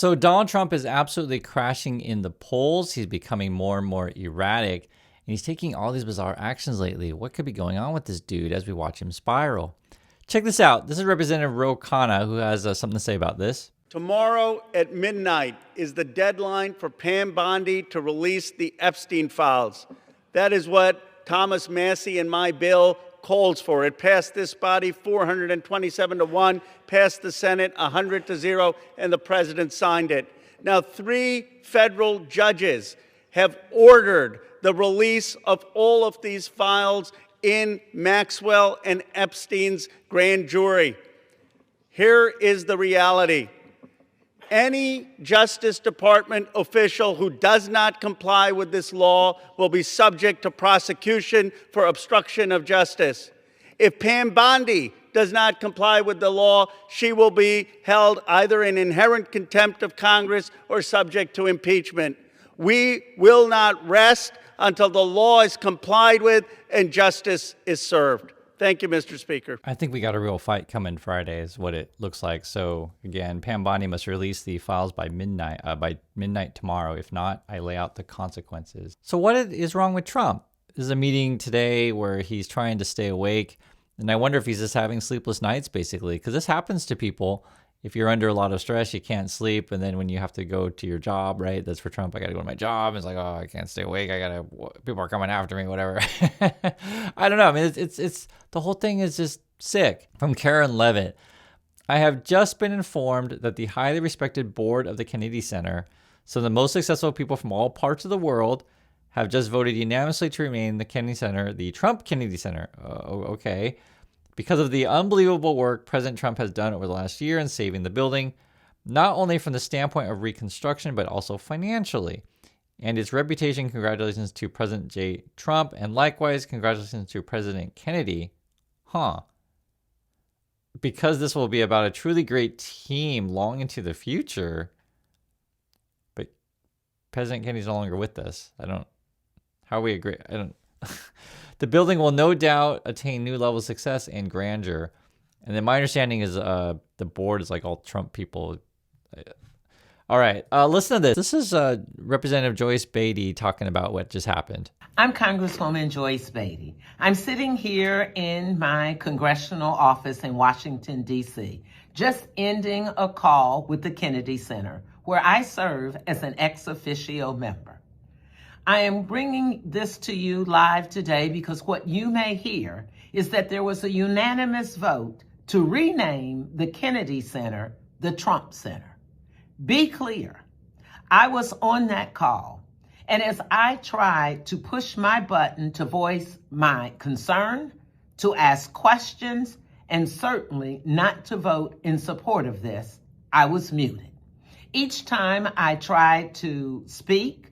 So Donald Trump is absolutely crashing in the polls. He's becoming more and more erratic, and he's taking all these bizarre actions lately. What could be going on with this dude as we watch him spiral? Check this out. This is Representative Ro Khanna who has something to say about this. Tomorrow at midnight is the deadline for Pam Bondi to release the Epstein files. That is what Thomas Massie and my bill calls for. It passed this body 427-1, passed the Senate 100-0, and the president signed it. Now, 3 federal judges have ordered the release of all of these files in Maxwell and Epstein's grand jury. Here is the reality. Any Justice Department official who does not comply with this law will be subject to prosecution for obstruction of justice. If Pam Bondi does not comply with the law, she will be held either in inherent contempt of Congress or subject to impeachment. We will not rest until the law is complied with and justice is served. Thank you, Mr. Speaker. I think we got a real fight coming Friday is what it looks like. So again, Pam Bondi must release the files by midnight tomorrow. If not, I lay out the consequences. So what is wrong with Trump? This is a meeting today where he's trying to stay awake. And I wonder if he's just having sleepless nights, basically, because this happens to people. If you're under a lot of stress, you can't sleep. And then when you have to go to your job, right? That's for Trump. I got to go to my job. It's like, oh, I can't stay awake. People are coming after me, whatever. I don't know. I mean, it's the whole thing is just sick. From Karen Levitt. I have just been informed that the highly respected board of the Kennedy Center, so the most successful people from all parts of the world, have just voted unanimously to remain the Kennedy Center, the Trump Kennedy Center. Okay. Because of the unbelievable work President Trump has done over the last year in saving the building, not only from the standpoint of reconstruction, but also financially. And its reputation, congratulations to President J. Trump, and likewise, congratulations to President Kennedy. Because this will be about a truly great team long into the future, but President Kennedy's no longer with us. How we agree? The building will no doubt attain new levels of success and grandeur. And then my understanding is the board is like all Trump people. All right, listen to this. This is Representative Joyce Beatty talking about what just happened. I'm Congresswoman Joyce Beatty. I'm sitting here in my congressional office in Washington, D.C., just ending a call with the Kennedy Center, where I serve as an ex officio member. I am bringing this to you live today because what you may hear is that there was a unanimous vote to rename the Kennedy Center the Trump Center. Be clear, I was on that call, and as I tried to push my button to voice my concern, to ask questions, and certainly not to vote in support of this, I was muted. Each time I tried to speak,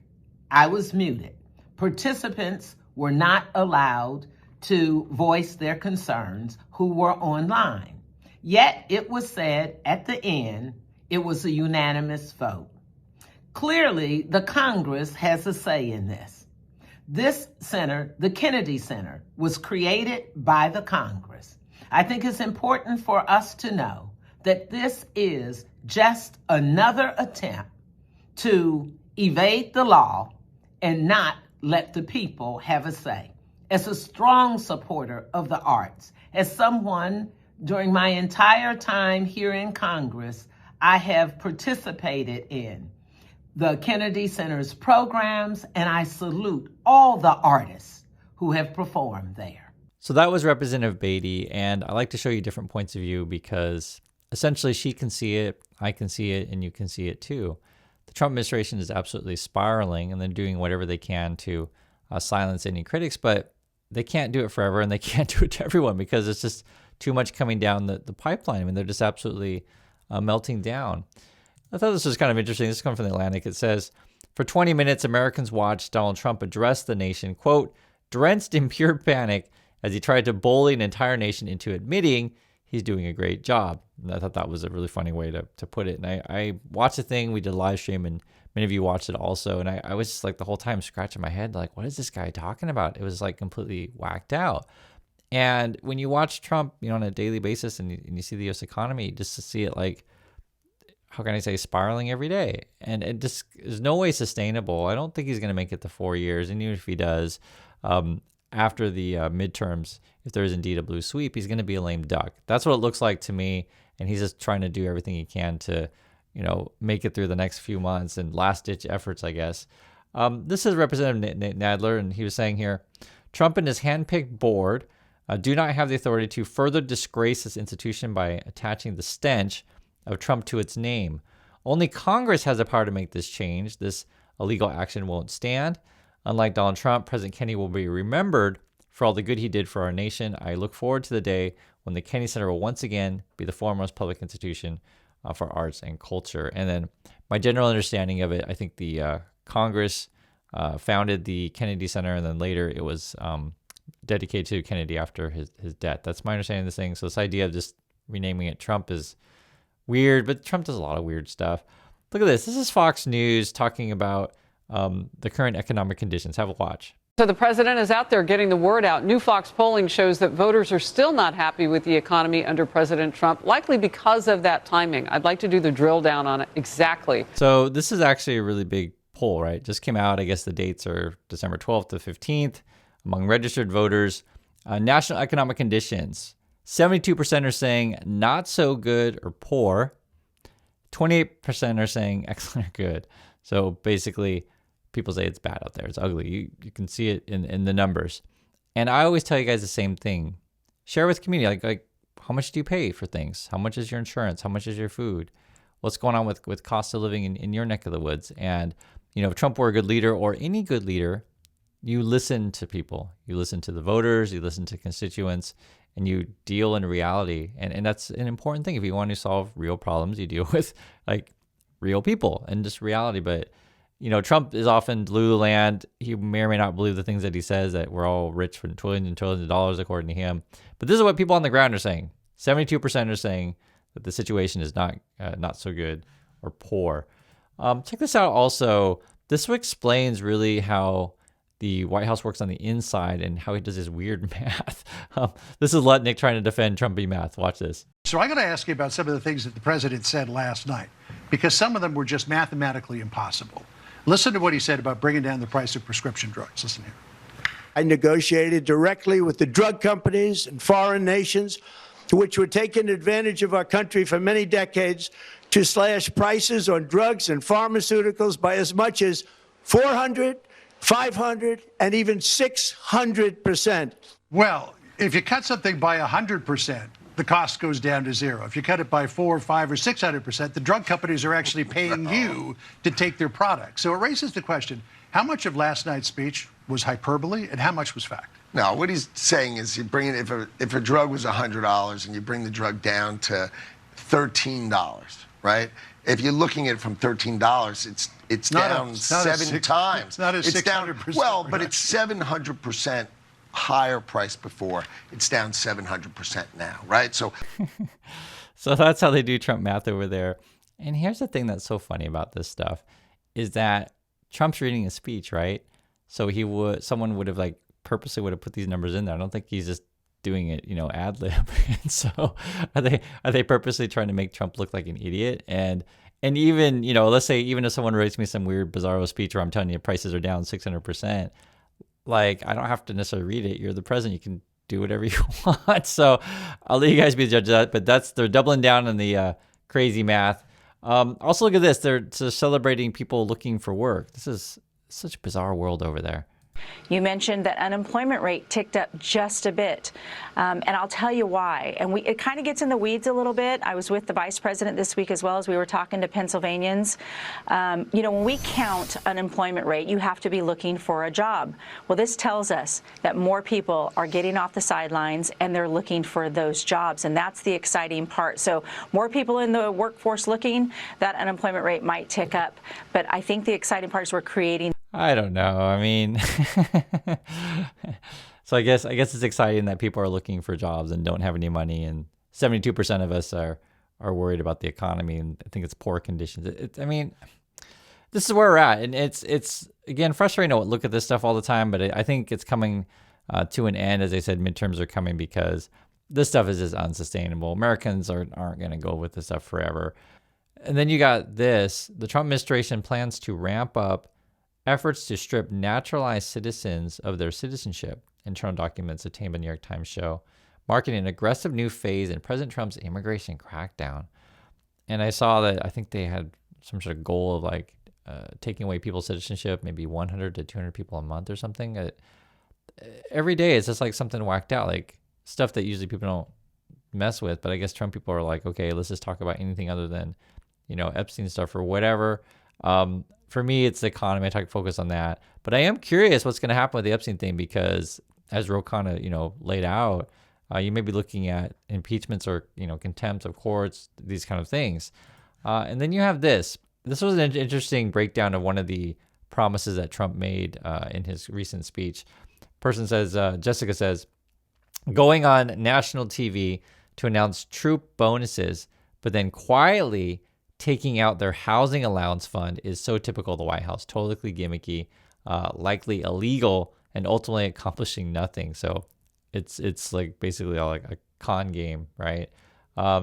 I was muted. Participants were not allowed to voice their concerns who were online. Yet it was said at the end, it was a unanimous vote. Clearly, the Congress has a say in this. This center, the Kennedy Center, was created by the Congress. I think it's important for us to know that this is just another attempt to evade the law and not let the people have a say. As a strong supporter of the arts, as someone during my entire time here in Congress, I have participated in the Kennedy Center's programs, and I salute all the artists who have performed there. So that was Representative Beatty, and I like to show you different points of view because essentially she can see it, I can see it, and you can see it too. The Trump administration is absolutely spiraling and they're doing whatever they can to silence any critics, but they can't do it forever and they can't do it to everyone because it's just too much coming down the pipeline. I mean, they're just absolutely melting down. I thought this was kind of interesting. This is coming from The Atlantic. It says, for 20 minutes, Americans watched Donald Trump address the nation, quote, drenched in pure panic as he tried to bully an entire nation into admitting he's doing a great job. And I thought that was a really funny way to put it. And I watched the thing. We did a live stream, and many of you watched it also. And I was just like the whole time scratching my head, like, what is this guy talking about? It was like completely whacked out. And when you watch Trump, on a daily basis and you see the U.S. economy, just to see it like, how can I say, spiraling every day. And it just is no way sustainable. I don't think he's going to make it to 4 years. And even if he does, after the midterms, if there is indeed a blue sweep, he's going to be a lame duck. That's what it looks like to me. And he's just trying to do everything he can to, make it through the next few months and last ditch efforts, I guess. This is Representative Nate Nadler, and he was saying here, Trump and his handpicked board do not have the authority to further disgrace this institution by attaching the stench of Trump to its name. Only Congress has the power to make this change. This illegal action won't stand. Unlike Donald Trump, President Kennedy will be remembered for all the good he did for our nation. I look forward to the day when the Kennedy Center will once again be the foremost public institution for arts and culture. And then my general understanding of it, I think the Congress founded the Kennedy Center, and then later it was dedicated to Kennedy after his death. That's my understanding of this thing. So this idea of just renaming it Trump is weird, but Trump does a lot of weird stuff. Look at this. This is Fox News talking about the current economic conditions. Have a watch. So the president is out there getting the word out. New Fox polling shows that voters are still not happy with the economy under President Trump, likely because of that timing. I'd like to do the drill down on it exactly. So this is actually a really big poll, right? Just came out. I guess the dates are December 12th to 15th among registered voters. National economic conditions. 72% are saying not so good or poor. 28% are saying excellent or good. So basically, people say it's bad out there. It's ugly. You can see it in the numbers. And I always tell you guys the same thing. Share with community. Like how much do you pay for things? How much is your insurance? How much is your food? What's going on with cost of living in your neck of the woods? And, if Trump were a good leader or any good leader, you listen to people. You listen to the voters. You listen to constituents. And you deal in reality. And that's an important thing. If you want to solve real problems, you deal with real people and just reality. But, Trump is often Lululand. He may or may not believe the things that he says, that we're all rich for trillions and trillions of dollars, according to him. But this is what people on the ground are saying. 72% are saying that the situation is not so good or poor. Check this out also. This explains really how the White House works on the inside and how he does his weird math. This is Lutnick trying to defend Trumpy math. Watch this. So I got to ask you about some of the things that the president said last night, because some of them were just mathematically impossible. Listen to what he said about bringing down the price of prescription drugs. Listen here. I negotiated directly with the drug companies and foreign nations, which were taking advantage of our country for many decades, to slash prices on drugs and pharmaceuticals by as much as 400, 500, and even 600%. Well, if you cut something by 100%, the cost goes down to zero. If you cut it by 4, 5, or 600%, the drug companies are actually paying you to take their product. So it raises the question, how much of last night's speech was hyperbole and how much was fact? No, what he's saying is you bring it, if a drug was $100 and you bring the drug down to $13, right? If you're looking at it from $13, it's down 7 times. It's not a 600%. Well, but it's 700% higher price before. It's down 700% now, right? So that's how they do Trump math over there. And here's the thing that's so funny about this stuff is that Trump's reading a speech, right? So someone would have purposely would have put these numbers in there. I don't think he's just doing it, ad lib. And so are they purposely trying to make Trump look like an idiot? And even, let's say even if someone writes me some weird bizarro speech where I'm telling you prices are down 600%, I don't have to necessarily read it. You're the president. You can do whatever you want. So I'll let you guys be the judge of that. But they're doubling down on the crazy math. Also, look at this. They're celebrating people looking for work. This is such a bizarre world over there. You mentioned that unemployment rate ticked up just a bit, and I'll tell you why. And it kind of gets in the weeds a little bit. I was with the vice president this week as well as we were talking to Pennsylvanians. When we count unemployment rate, you have to be looking for a job. Well, this tells us that more people are getting off the sidelines and they're looking for those jobs, and that's the exciting part. So more people in the workforce looking, that unemployment rate might tick up. But I think the exciting part is we're creating. I don't know. I mean, so I guess it's exciting that people are looking for jobs and don't have any money, and 72% of us are worried about the economy, and I think it's poor conditions. This is where we're at, and it's again frustrating to look at this stuff all the time, but I think it's coming to an end. As I said, midterms are coming because this stuff is just unsustainable. Americans aren't going to go with this stuff forever. And then you got this. The Trump administration plans to ramp up efforts to strip naturalized citizens of their citizenship, internal documents obtained by New York Times show, marking an aggressive new phase in President Trump's immigration crackdown. And I saw that I think they had some sort of goal of like taking away people's citizenship, maybe 100 to 200 people a month or something. Every day it's just like something whacked out, like stuff that usually people don't mess with. But I guess Trump people are like, okay, let's just talk about anything other than, Epstein stuff or whatever. For me, it's the economy. I focus on that. But I am curious what's going to happen with the Epstein thing because, as Ro kind of, laid out, you may be looking at impeachments or, contempt of courts, these kind of things. And then you have this. This was an interesting breakdown of one of the promises that Trump made in his recent speech. Person says, Jessica says, going on national TV to announce troop bonuses, but then quietly taking out their housing allowance fund is so typical of the White House. Totally gimmicky, likely illegal, and ultimately accomplishing nothing. So it's like basically all like a con game, right?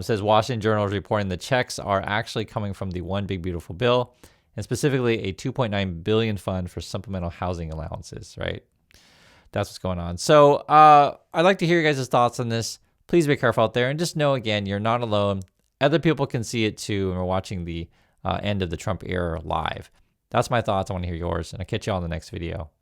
Says Washington Journal is reporting the checks are actually coming from the One Big Beautiful Bill, and specifically a $2.9 billion fund for supplemental housing allowances, right? That's what's going on. So I'd like to hear your guys' thoughts on this. Please be careful out there, and just know, again, you're not alone. Other people can see it too, and we're watching the end of the Trump era live. That's my thoughts. I want to hear yours, and I'll catch you all in the next video.